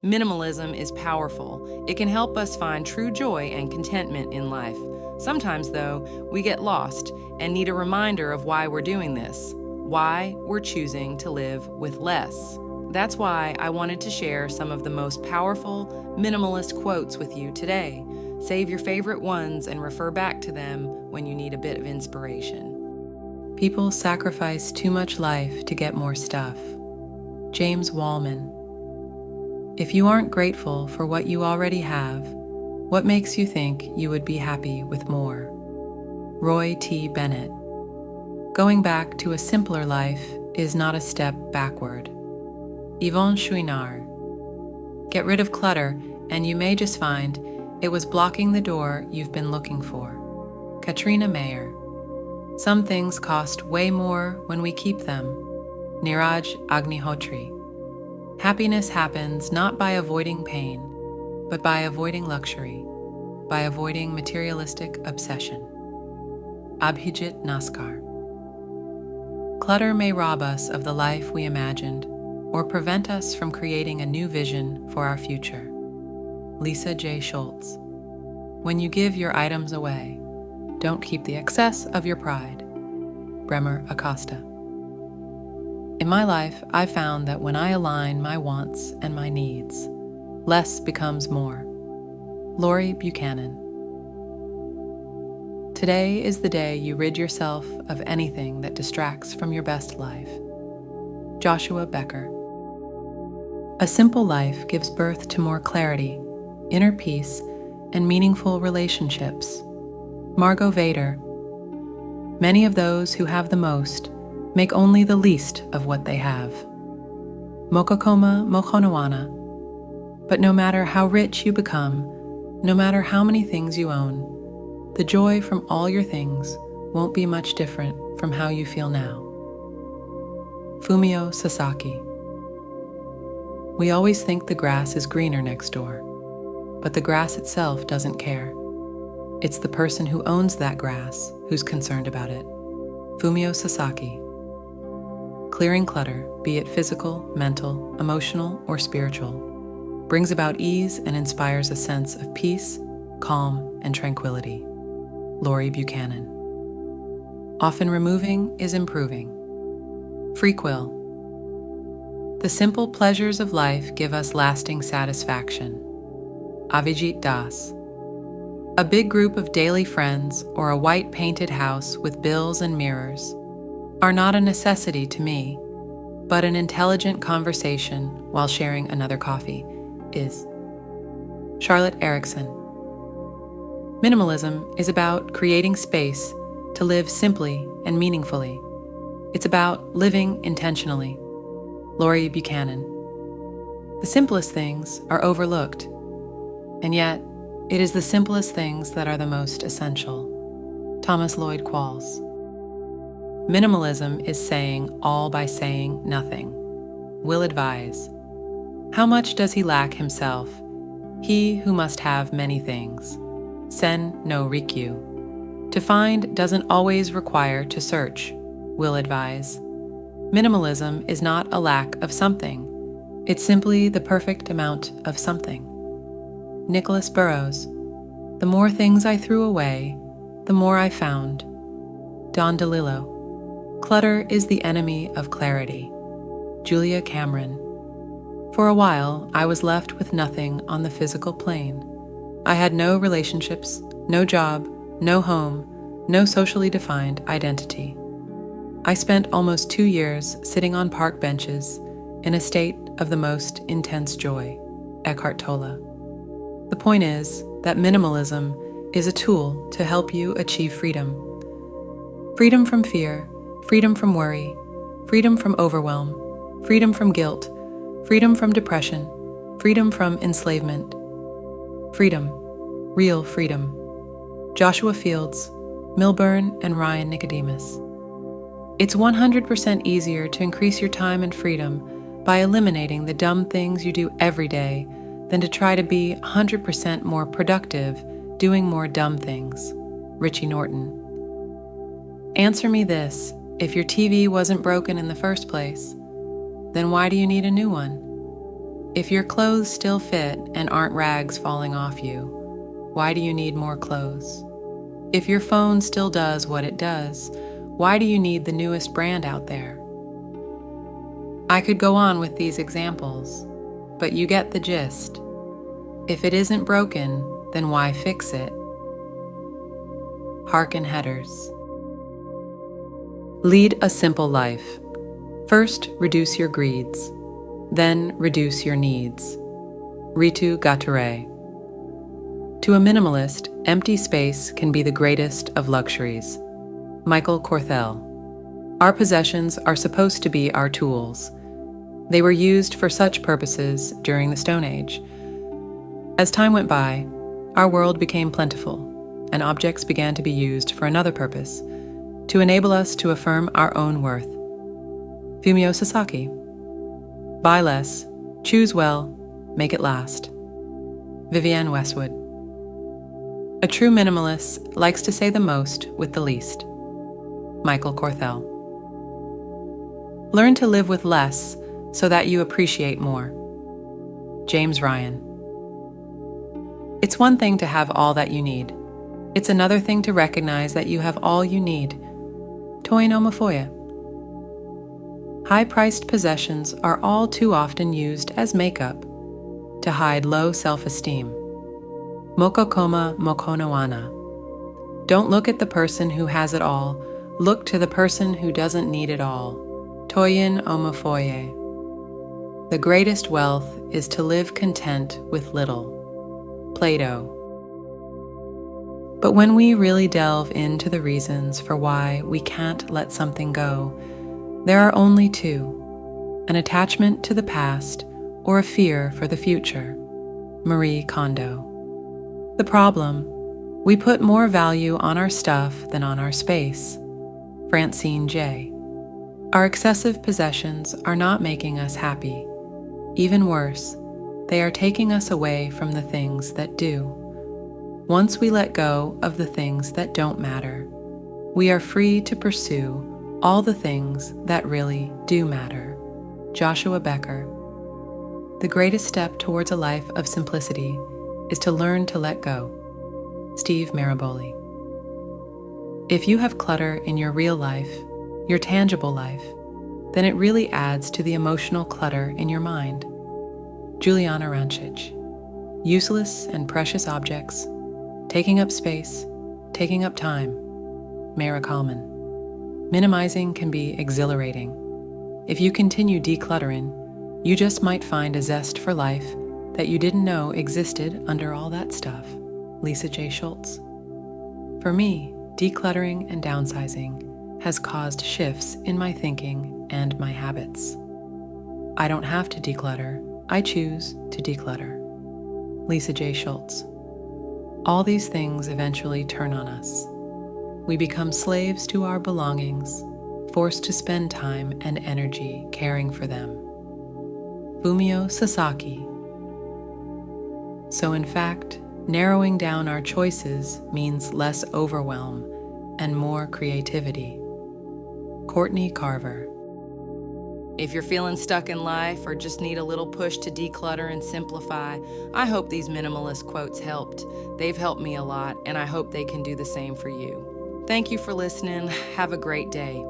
Minimalism is powerful. It can help us find true joy and contentment in life. Sometimes, though, we get lost and need a reminder of why we're doing this, why we're choosing to live with less. That's why I wanted to share some of the most powerful minimalist quotes with you today. Save your favorite ones and refer back to them when you need a bit of inspiration. People sacrifice too much life to get more stuff. James Wallman. If you aren't grateful for what you already have, what makes you think you would be happy with more? Roy T. Bennett. Going back to a simpler life is not a step backward. Yvonne Chouinard. Get rid of clutter, and you may just find it was blocking the door you've been looking for. Katrina Mayer. Some things cost way more when we keep them. Niraj Agnihotri. Happiness happens not by avoiding pain, but by avoiding luxury, by avoiding materialistic obsession. Abhijit Naskar. Clutter may rob us of the life we imagined or prevent us from creating a new vision for our future. Lisa J. Schultz. When you give your items away, don't keep the excess of your pride. Bremer Acosta. In my life, I've found that when I align my wants and my needs, less becomes more. Lori Buchanan. Today is the day you rid yourself of anything that distracts from your best life. Joshua Becker. A simple life gives birth to more clarity, inner peace, and meaningful relationships. Margot Vader. Many of those who have the most make only the least of what they have. Mokokoma Mohonawana. But no matter how rich you become, no matter how many things you own, the joy from all your things won't be much different from how you feel now. Fumio Sasaki. We always think the grass is greener next door, but the grass itself doesn't care. It's the person who owns that grass who's concerned about it. Fumio Sasaki. Clearing clutter, be it physical, mental, emotional, or spiritual, brings about ease and inspires a sense of peace, calm, and tranquility. Lori Buchanan. Often removing is improving. Freequill. The simple pleasures of life give us lasting satisfaction. Avijit Das. A big group of daily friends or a white painted house with bills and mirrors are not a necessity to me, but an intelligent conversation while sharing another coffee is. Charlotte Erickson. Minimalism is about creating space to live simply and meaningfully. It's about living intentionally. Lori Buchanan. The simplest things are overlooked, and yet it is the simplest things that are the most essential. Thomas Lloyd Qualls. Minimalism is saying all by saying nothing. Will advise. How much does he lack himself? He who must have many things. Sen no Rikyu. To find doesn't always require to search. Will advise. Minimalism is not a lack of something. It's simply the perfect amount of something. Nicholas Burrows. The more things I threw away, the more I found. Don DeLillo. Clutter is the enemy of clarity. Julia Cameron. For a while, I was left with nothing on the physical plane. I had no relationships, no job, no home, no socially defined identity. I spent almost 2 years sitting on park benches in a state of the most intense joy. Eckhart Tolle. The point is that minimalism is a tool to help you achieve freedom. Freedom from fear, freedom from worry, freedom from overwhelm, freedom from guilt, freedom from depression, freedom from enslavement. Freedom, real freedom. Joshua Fields, Milburn, and Ryan Nicodemus. It's 100% easier to increase your time and freedom by eliminating the dumb things you do every day than to try to be 100% more productive doing more dumb things. Richie Norton. Answer me this. If your TV wasn't broken in the first place, then why do you need a new one? If your clothes still fit and aren't rags falling off you, why do you need more clothes? If your phone still does what it does, why do you need the newest brand out there? I could go on with these examples, but you get the gist. If it isn't broken, then why fix it? Harken headers. Lead a simple life. First, reduce your greeds. Then, reduce your needs. Ritu Gature. To a minimalist, empty space can be the greatest of luxuries. Michael Corthell. Our possessions are supposed to be our tools. They were used for such purposes during the Stone Age. As time went by, our world became plentiful, and objects began to be used for another purpose, to enable us to affirm our own worth. Fumio Sasaki. Buy less, choose well, make it last. Vivienne Westwood. A true minimalist likes to say the most with the least. Michael Corthell. Learn to live with less so that you appreciate more. James Ryan. It's one thing to have all that you need. It's another thing to recognize that you have all you need. Toyin Omofoya. High-priced possessions are all too often used as makeup to hide low self-esteem. Mokokoma Mokonowana. Don't look at the person who has it all, look to the person who doesn't need it all. Toyin Omofoye. The greatest wealth is to live content with little. Plato. But when we really delve into the reasons for why we can't let something go, there are only two: an attachment to the past or a fear for the future. Marie Kondo. The problem: we put more value on our stuff than on our space. Francine J. Our excessive possessions are not making us happy. Even worse, they are taking us away from the things that do. Once we let go of the things that don't matter, we are free to pursue all the things that really do matter. Joshua Becker. The greatest step towards a life of simplicity is to learn to let go. Steve Maraboli. If you have clutter in your real life, your tangible life, then it really adds to the emotional clutter in your mind. Juliana Rancic. Useless and precious objects, taking up space, taking up time. Mara Kalman. Minimizing can be exhilarating. If you continue decluttering, you just might find a zest for life that you didn't know existed under all that stuff. Lisa J. Schultz. For me, decluttering and downsizing has caused shifts in my thinking and my habits. I don't have to declutter, I choose to declutter. Lisa J. Schultz. All these things eventually turn on us. We become slaves to our belongings, forced to spend time and energy caring for them. Fumio Sasaki. So in fact, narrowing down our choices means less overwhelm and more creativity. Courtney Carver. If you're feeling stuck in life or just need a little push to declutter and simplify, I hope these minimalist quotes helped. They've helped me a lot, and I hope they can do the same for you. Thank you for listening. Have a great day.